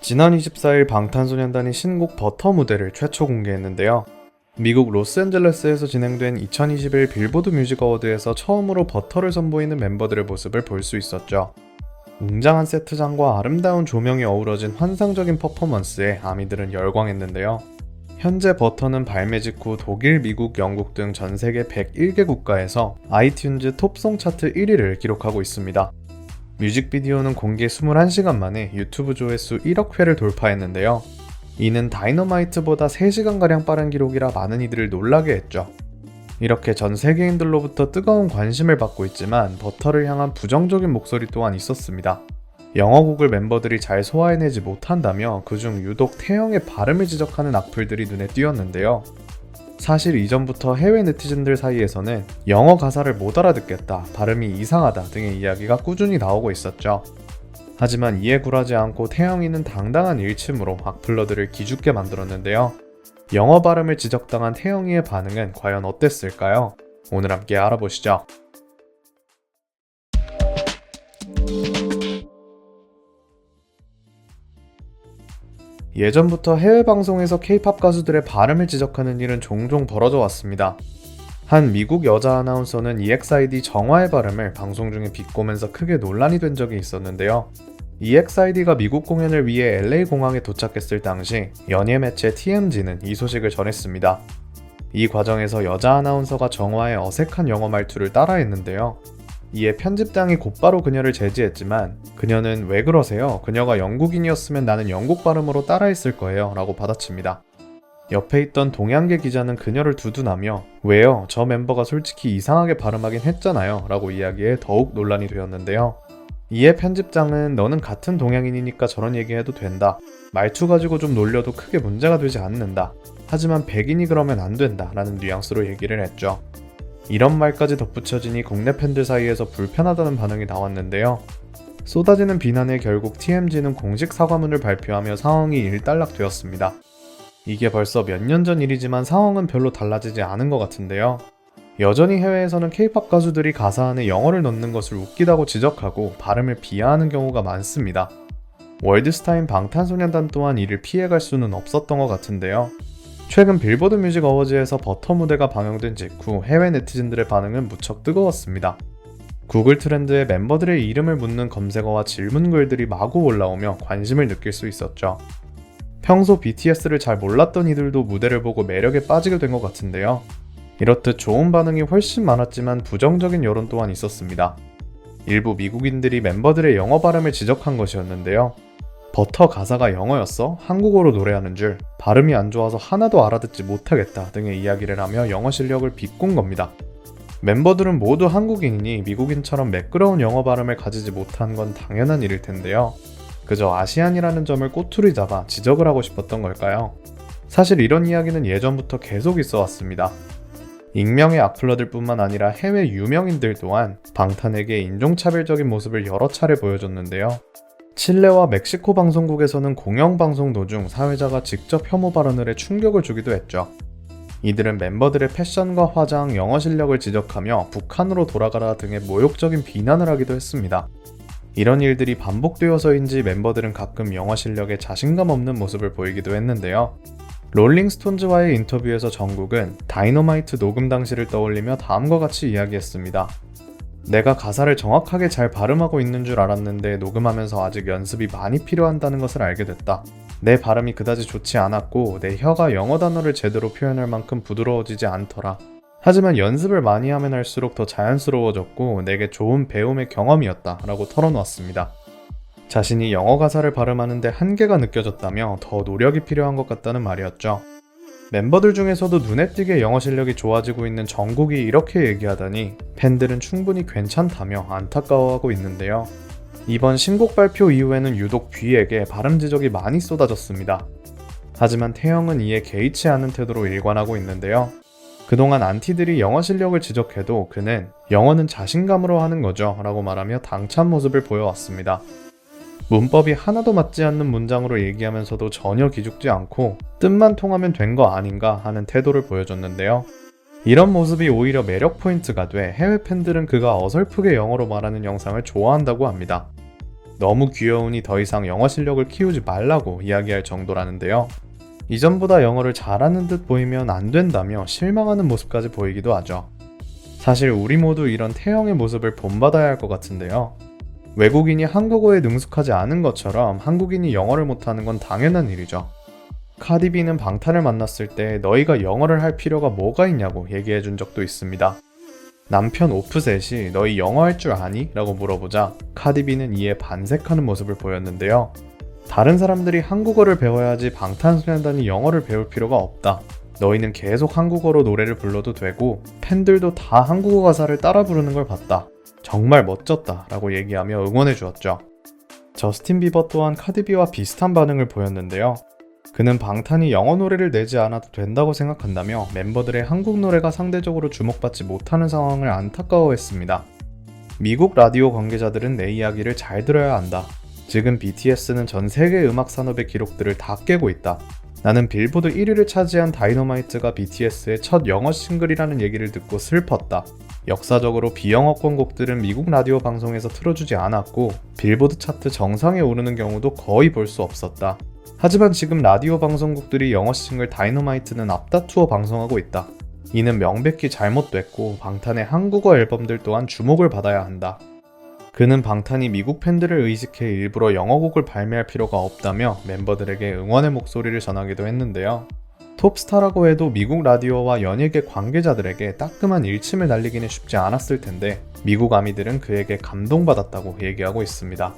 지난 24일 방탄소년단이 신곡 버터 무대를 최초 공개했는데요. 미국 로스앤젤레스에서 진행된 2021 빌보드 뮤직 어워드에서 처음으로 버터를 선보이는 멤버들의 모습을 볼 수 있었죠. 웅장한 세트장과 아름다운 조명이 어우러진 환상적인 퍼포먼스에 아미들은 열광했는데요. 현재 버터는 발매 직후 독일, 미국, 영국 등 전 세계 101개 국가에서 아이튠즈 톱송 차트 1위를 기록하고 있습니다. 뮤직비디오는 공개 21시간 만에 유튜브 조회수 1억 회를 돌파했는데요. 이는 다이너마이트보다 3시간가량 빠른 기록이라 많은 이들을 놀라게 했죠. 이렇게 전 세계인들로부터 뜨거운 관심을 받고 있지만 버터를 향한 부정적인 목소리 또한 있었습니다. 영어곡을 멤버들이 잘 소화해내지 못한다며 그중 유독 태영의 발음을 지적하는 악플들이 눈에 띄었는데요. 사실 이전부터 해외 네티즌들 사이에서는 영어 가사를 못 알아듣겠다, 발음이 이상하다 등의 이야기가 꾸준히 나오고 있었죠. 하지만 이에 굴하지 않고 태영이는 당당한 일침으로 악플러들을 기죽게 만들었는데요. 영어 발음을 지적당한 태영이의 반응은 과연 어땠을까요? 오늘 함께 알아보시죠. 예전부터 해외 방송에서 K-팝 가수들의 발음을 지적하는 일은 종종 벌어져 왔습니다. 한 미국 여자 아나운서는 EXID 정화의 발음을 방송 중에 비꼬면서 크게 논란이 된 적이 있었는데요. EXID가 미국 공연을 위해 LA 공항에 도착했을 당시 연예 매체 TMZ는 이 소식을 전했습니다. 이 과정에서 여자 아나운서가 정화의 어색한 영어 말투를 따라했는데요. 이에 편집장이 곧바로 그녀를 제지했지만 그녀는 "왜 그러세요? 그녀가 영국인이었으면 나는 영국 발음으로 따라했을 거예요 라고 받아칩니다. 옆에 있던 동양계 기자는 그녀를 두둔하며 "왜요? 저 멤버가 솔직히 이상하게 발음하긴 했잖아요 라고 이야기해 더욱 논란이 되었는데요. 이에 편집장은 "너는 같은 동양인이니까 저런 얘기해도 된다. 말투 가지고 좀 놀려도 크게 문제가 되지 않는다. 하지만 백인이 그러면 안 된다 라는 뉘앙스로 얘기를 했죠. 이런 말까지 덧붙여지니 국내 팬들 사이에서 불편하다는 반응이 나왔는데요. 쏟아지는 비난에 결국 TMZ는 공식 사과문을 발표하며 상황이 일단락되었습니다. 이게 벌써 몇 년 전 일이지만 상황은 별로 달라지지 않은 것 같은데요. 여전히 해외에서는 K-팝 가수들이 가사 안에 영어를 넣는 것을 웃기다고 지적하고 발음을 비하하는 경우가 많습니다. 월드스타인 방탄소년단 또한 이를 피해갈 수는 없었던 것 같은데요. 최근 빌보드 뮤직 어워즈에서 버터 무대가 방영된 직후 해외 네티즌들의 반응은 무척 뜨거웠습니다. 구글 트렌드에 멤버들의 이름을 묻는 검색어와 질문글들이 마구 올라오며 관심을 느낄 수 있었죠. 평소 BTS를 잘 몰랐던 이들도 무대를 보고 매력에 빠지게 된 것 같은데요. 이렇듯 좋은 반응이 훨씬 많았지만 부정적인 여론 또한 있었습니다. 일부 미국인들이 멤버들의 영어 발음을 지적한 것이었는데요. 버터 가사가 영어였어? 한국어로 노래하는 줄, 발음이 안 좋아서 하나도 알아듣지 못하겠다 등의 이야기를 하며 영어 실력을 비꼰 겁니다. 멤버들은 모두 한국인이니 미국인처럼 매끄러운 영어 발음을 가지지 못한 건 당연한 일일 텐데요. 그저 아시안이라는 점을 꼬투리 잡아 지적을 하고 싶었던 걸까요? 사실 이런 이야기는 예전부터 계속 있어 왔습니다. 익명의 악플러들 뿐만 아니라 해외 유명인들 또한 방탄에게 인종차별적인 모습을 여러 차례 보여줬는데요. 칠레와 멕시코 방송국에서는 공영방송 도중 사회자가 직접 혐오 발언을 해 충격을 주기도 했죠. 이들은 멤버들의 패션과 화장, 영어 실력을 지적하며 북한으로 돌아가라 등의 모욕적인 비난을 하기도 했습니다. 이런 일들이 반복되어서인지 멤버들은 가끔 영어 실력에 자신감 없는 모습을 보이기도 했는데요. 롤링스톤즈와의 인터뷰에서 정국은 다이너마이트 녹음 당시를 떠올리며 다음과 같이 이야기했습니다. "내가 가사를 정확하게 잘 발음하고 있는 줄 알았는데 녹음하면서 아직 연습이 많이 필요한다는 것을 알게 됐다. 내 발음이 그다지 좋지 않았고 내 혀가 영어 단어를 제대로 표현할 만큼 부드러워지지 않더라. 하지만 연습을 많이 하면 할수록 더 자연스러워졌고 내게 좋은 배움의 경험이었다 라고 털어놓았습니다. 자신이 영어 가사를 발음하는데 한계가 느껴졌다며 더 노력이 필요한 것 같다는 말이었죠. 멤버들 중에서도 눈에 띄게 영어 실력이 좋아지고 있는 정국이 이렇게 얘기하다니 팬들은 충분히 괜찮다며 안타까워하고 있는데요. 이번 신곡 발표 이후에는 유독 뷔에게 발음 지적이 많이 쏟아졌습니다. 하지만 태영은 이에 개의치 않은 태도로 일관하고 있는데요. 그동안 안티들이 영어 실력을 지적해도 그는 "영어는 자신감으로 하는 거죠 라고 말하며 당찬 모습을 보여왔습니다. 문법이 하나도 맞지 않는 문장으로 얘기하면서도 전혀 기죽지 않고 뜻만 통하면 된 거 아닌가 하는 태도를 보여줬는데요. 이런 모습이 오히려 매력 포인트가 돼 해외 팬들은 그가 어설프게 영어로 말하는 영상을 좋아한다고 합니다. 너무 귀여우니 더 이상 영어 실력을 키우지 말라고 이야기할 정도라는데요. 이전보다 영어를 잘하는 듯 보이면 안 된다며 실망하는 모습까지 보이기도 하죠. 사실 우리 모두 이런 태영의 모습을 본받아야 할 것 같은데요. 외국인이 한국어에 능숙하지 않은 것처럼 한국인이 영어를 못하는 건 당연한 일이죠. 카디비는 방탄을 만났을 때 너희가 영어를 할 필요가 뭐가 있냐고 얘기해 준 적도 있습니다. 남편 오프셋이 너희 영어 할 줄 아니? 라고 물어보자 카디비는 이에 반색하는 모습을 보였는데요. 다른 사람들이 한국어를 배워야지 방탄소년단이 영어를 배울 필요가 없다. 너희는 계속 한국어로 노래를 불러도 되고 팬들도 다 한국어 가사를 따라 부르는 걸 봤다. 정말 멋졌다 라고 얘기하며 응원해 주었죠. 저스틴 비버 또한 카디비와 비슷한 반응을 보였는데요. 그는 방탄이 영어 노래를 내지 않아도 된다고 생각한다며 멤버들의 한국 노래가 상대적으로 주목받지 못하는 상황을 안타까워했습니다. 미국 라디오 관계자들은 내 이야기를 잘 들어야 한다. 지금 BTS는 전 세계 음악 산업의 기록들을 다 깨고 있다. 나는 빌보드 1위를 차지한 다이너마이트가 BTS의 첫 영어 싱글이라는 얘기를 듣고 슬펐다. 역사적으로 비영어권 곡들은 미국 라디오 방송에서 틀어주지 않았고 빌보드 차트 정상에 오르는 경우도 거의 볼 수 없었다. 하지만 지금 라디오 방송국들이 영어 싱글 다이너마이트는 앞다투어 방송하고 있다. 이는 명백히 잘못됐고 방탄의 한국어 앨범들 또한 주목을 받아야 한다. 그는 방탄이 미국 팬들을 의식해 일부러 영어곡을 발매할 필요가 없다며 멤버들에게 응원의 목소리를 전하기도 했는데요. 톱스타라고 해도 미국 라디오와 연예계 관계자들에게 따끔한 일침을 날리기는 쉽지 않았을 텐데 미국 아미들은 그에게 감동받았다고 얘기하고 있습니다.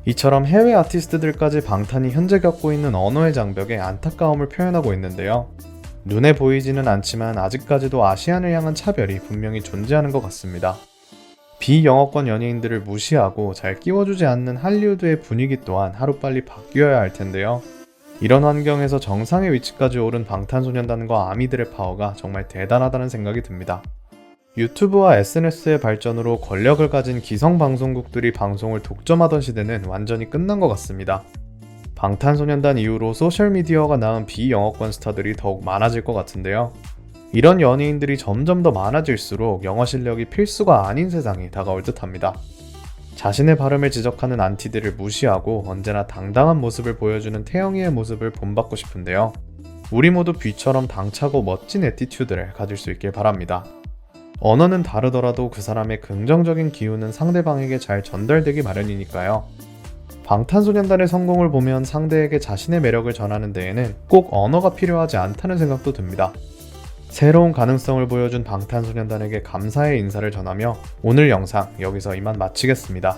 이처럼 해외 아티스트들까지 방탄이 현재 겪고 있는 언어의 장벽에 안타까움을 표현하고 있는데요. 눈에 보이지는 않지만 아직까지도 아시안을 향한 차별이 분명히 존재하는 것 같습니다. 비영어권 연예인들을 무시하고 잘 끼워주지 않는 할리우드의 분위기 또한 하루빨리 바뀌어야 할 텐데요. 이런 환경에서 정상의 위치까지 오른 방탄소년단과 아미들의 파워가 정말 대단하다는 생각이 듭니다. 유튜브와 SNS의 발전으로 권력을 가진 기성방송국들이 방송을 독점하던 시대는 완전히 끝난 것 같습니다. 방탄소년단 이후로 소셜미디어가 낳은 비영어권 스타들이 더욱 많아질 것 같은데요. 이런 연예인들이 점점 더 많아질수록 영어 실력이 필수가 아닌 세상이 다가올 듯합니다. 자신의 발음을 지적하는 안티들을 무시하고 언제나 당당한 모습을 보여주는 태영이의 모습을 본받고 싶은데요. 우리 모두 뷔처럼 당차고 멋진 애티튜드를 가질 수 있길 바랍니다. 언어는 다르더라도 그 사람의 긍정적인 기운은 상대방에게 잘 전달되기 마련이니까요. 방탄소년단의 성공을 보면 상대에게 자신의 매력을 전하는 데에는 꼭 언어가 필요하지 않다는 생각도 듭니다. 새로운 가능성을 보여준 방탄소년단에게 감사의 인사를 전하며 오늘 영상 여기서 이만 마치겠습니다.